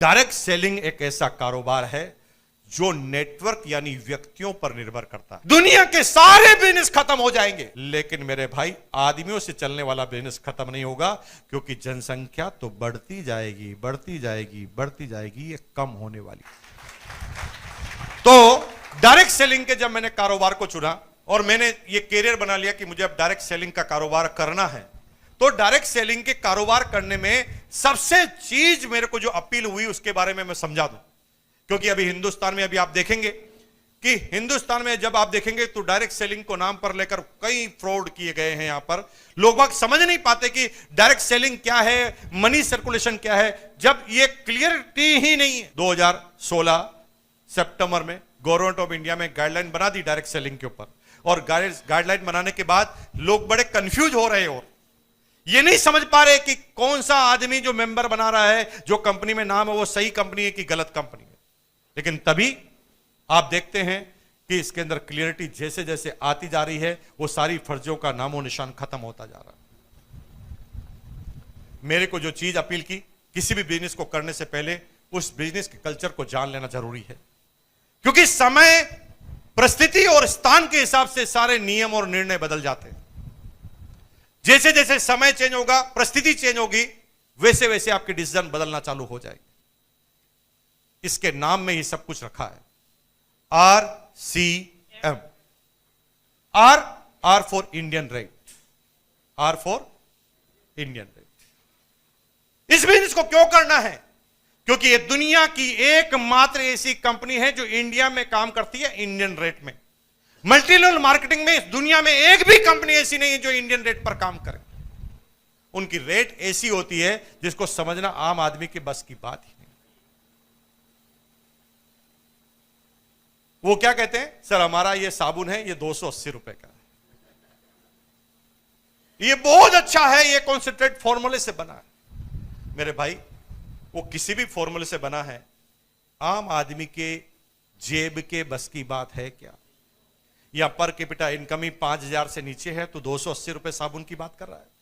Direct selling एक ऐसा कारोबार है जो नेटवर्क यानी व्यक्तियों पर निर्भर करता है। दुनिया के सारे बिजनेस खत्म हो जाएंगे, लेकिन मेरे भाई आदमियों से चलने वाला बिजनेस खत्म नहीं होगा, क्योंकि जनसंख्या तो बढ़ती जाएगी, बढ़ती जाएगी, बढ़ती जाएगी, ये कम होने वाली। तो डायरेक्ट सेलिंग के जब मैंने कारोबार को चुना और मैंने ये कैरियर बना लिया कि मुझे अब डायरेक्ट सेलिंग का कारोबार करना है, तो डायरेक्ट सेलिंग के कारोबार करने में सबसे चीज मेरे को जो अपील हुई उसके बारे में मैं समझा दूं। क्योंकि अभी हिंदुस्तान में अभी आप देखेंगे कि हिंदुस्तान में जब आप देखेंगे तो डायरेक्ट सेलिंग को नाम पर लेकर कई फ्रॉड किए गए हैं। यहां पर लोग बाग समझ नहीं पाते कि डायरेक्ट सेलिंग क्या है, मनी सर्कुलेशन क्या है, जब ये क्लियरिटी ही नहीं है। 2016 सितंबर में गवर्नमेंट ऑफ इंडिया में गाइडलाइन बना दी डायरेक्ट सेलिंग के ऊपर, और गाइडलाइन बनाने के बाद लोग बड़े कंफ्यूज हो रहे हो, ये नहीं समझ पा रहे कि कौन सा आदमी जो मेंबर बना रहा है, जो कंपनी में नाम है, वो सही कंपनी है कि गलत कंपनी है। लेकिन तभी आप देखते हैं कि इसके अंदर क्लियरिटी जैसे जैसे आती जा रही है, वो सारी फर्जियों का नामो निशान खत्म होता जा रहा है। मेरे को जो चीज अपील की, किसी भी बिजनेस को करने से पहले उस बिजनेस के कल्चर को जान लेना जरूरी है, क्योंकि समय, परिस्थिति और स्थान के हिसाब से सारे नियम और निर्णय बदल जाते हैं। जैसे जैसे समय चेंज होगा, परिस्थिति चेंज होगी, वैसे वैसे आपके डिसीजन बदलना चालू हो जाएंगे। इसके नाम में ही सब कुछ रखा है, RCM। R for Indian rate, R for Indian rate. इस बिजनेस को क्यों करना है? क्योंकि ये दुनिया की एकमात्र ऐसी कंपनी है जो इंडिया में काम करती है इंडियन रेट में। मल्टी लेवल मार्केटिंग में दुनिया में एक भी कंपनी ऐसी नहीं है जो इंडियन रेट पर काम करे। उनकी रेट ऐसी होती है जिसको समझना आम आदमी के बस की बात ही नहीं। वो क्या कहते हैं, सर हमारा ये साबुन है, ये 280 रुपए का है, ये बहुत अच्छा है, ये कॉन्सेंट्रेट फॉर्मूले से बना है। मेरे भाई, वो किसी भी फॉर्मूले से बना है, आम आदमी के जेब के बस की बात है क्या? या पर कैपिटा इनकम ही 5000 से नीचे है तो 280 रुपए साबुन की बात कर रहा है।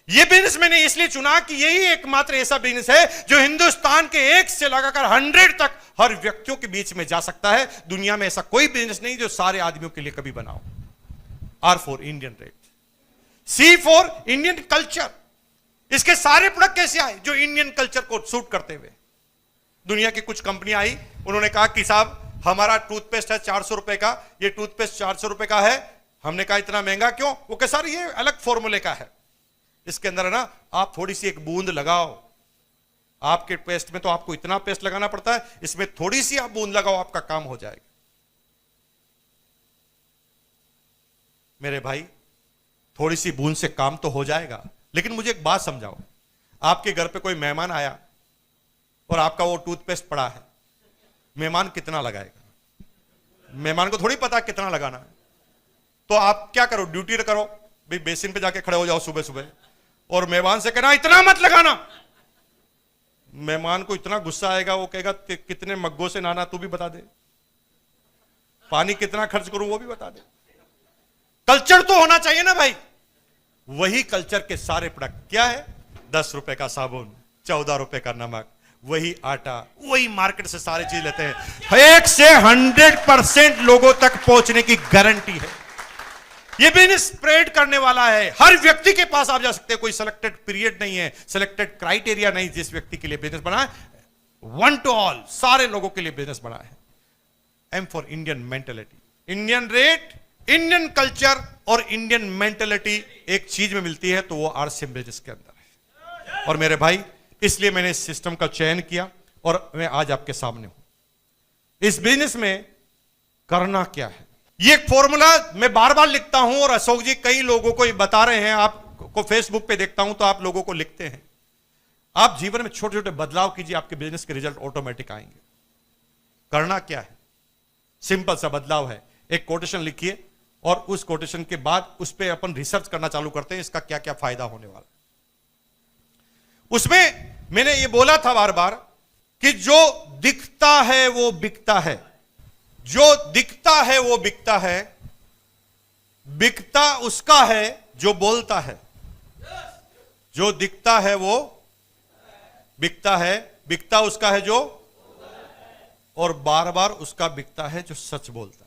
यह बिजनेस मैंने इसलिए चुना कि यही एकमात्र ऐसा बिजनेस है जो हिंदुस्तान के 1 से लगाकर 100 तक हर व्यक्तियों के बीच में जा सकता है। दुनिया में ऐसा कोई बिजनेस नहीं जो सारे आदमियों के लिए कभी बनाओ। R for Indian rate, C for Indian culture. इसके सारे प्रोडक्ट कैसे आए? जो इंडियन कल्चर को सूट करते हुए। दुनिया की कुछ कंपनियां आई, उन्होंने कहा कि साहब हमारा टूथपेस्ट है 400 रुपए का, ये टूथपेस्ट 400 रुपए का है। हमने कहा इतना महंगा क्यों? वो कह सर ये अलग फॉर्मूले का है, इसके अंदर है ना आप थोड़ी सी एक बूंद लगाओ। आपके पेस्ट में तो आपको इतना पेस्ट लगाना पड़ता है, इसमें थोड़ी सी आप बूंद लगाओ, आपका काम हो जाएगा। मेरे भाई, थोड़ी सी बूंद से काम तो हो जाएगा, लेकिन मुझे एक बात समझाओ। आपके घर पे कोई मेहमान आया और आपका वो टूथपेस्ट पड़ा है, मेहमान कितना लगाएगा? मेहमान को थोड़ी पता कितना लगाना है। तो आप क्या करो, ड्यूटी करो भाई, बेसिन पे जाके खड़े हो जाओ सुबह सुबह और मेहमान से कहना इतना मत लगाना। मेहमान को इतना गुस्सा आएगा, वो कहेगा कितने मग्गों से नहाना तू भी बता दे, पानी कितना खर्च करूं वो भी बता दे। कल्चर तो होना चाहिए ना भाई। वही कल्चर के सारे प्रोडक्ट क्या है? 10 रुपए का साबुन, 14 रुपए का नमक, वही आटा, वही मार्केट से सारी चीज लेते हैं। 1 से 100% लोगों तक पहुंचने की गारंटी है। यह बिजनेस स्प्रेड करने वाला है, हर व्यक्ति के पास आप जा सकते हैं। कोई सिलेक्टेड पीरियड नहीं है, सिलेक्टेड क्राइटेरिया नहीं। जिस व्यक्ति के लिए बिजनेस बना है, वन टू ऑल, सारे लोगों के लिए बिजनेस बना है। M for Indian mentality, Indian rate, Indian culture और इंडियन मेंटेलिटी एक चीज में मिलती है, तो वो RCM बिजनेस के अंदर है। और मेरे भाई, इसलिए मैंने इस सिस्टम का चयन किया और मैं आज आपके सामने हूं। इस बिजनेस में करना क्या है, ये एक फॉर्मूला मैं बार बार लिखता हूं, और अशोक जी कई लोगों को ये बता रहे हैं। आपको फेसबुक पे देखता हूं तो आप लोगों को लिखते हैं। आप जीवन में छोटे छोटे बदलाव कीजिए, आपके बिजनेस के रिजल्ट ऑटोमेटिक आएंगे। करना क्या है? सिंपल सा बदलाव है। एक कोटेशन लिखिए और उस कोटेशन के बाद उस पर अपन रिसर्च करना चालू करते हैं, इसका क्या क्या फायदा होने वाला। उसमें मैंने ये बोला था बार बार कि जो दिखता है वो बिकता है, जो दिखता है वो बिकता है, बिकता उसका है जो बोलता है। जो दिखता है वो बिकता है, बिकता उसका है जो, और बार बार उसका बिकता है जो सच बोलता है।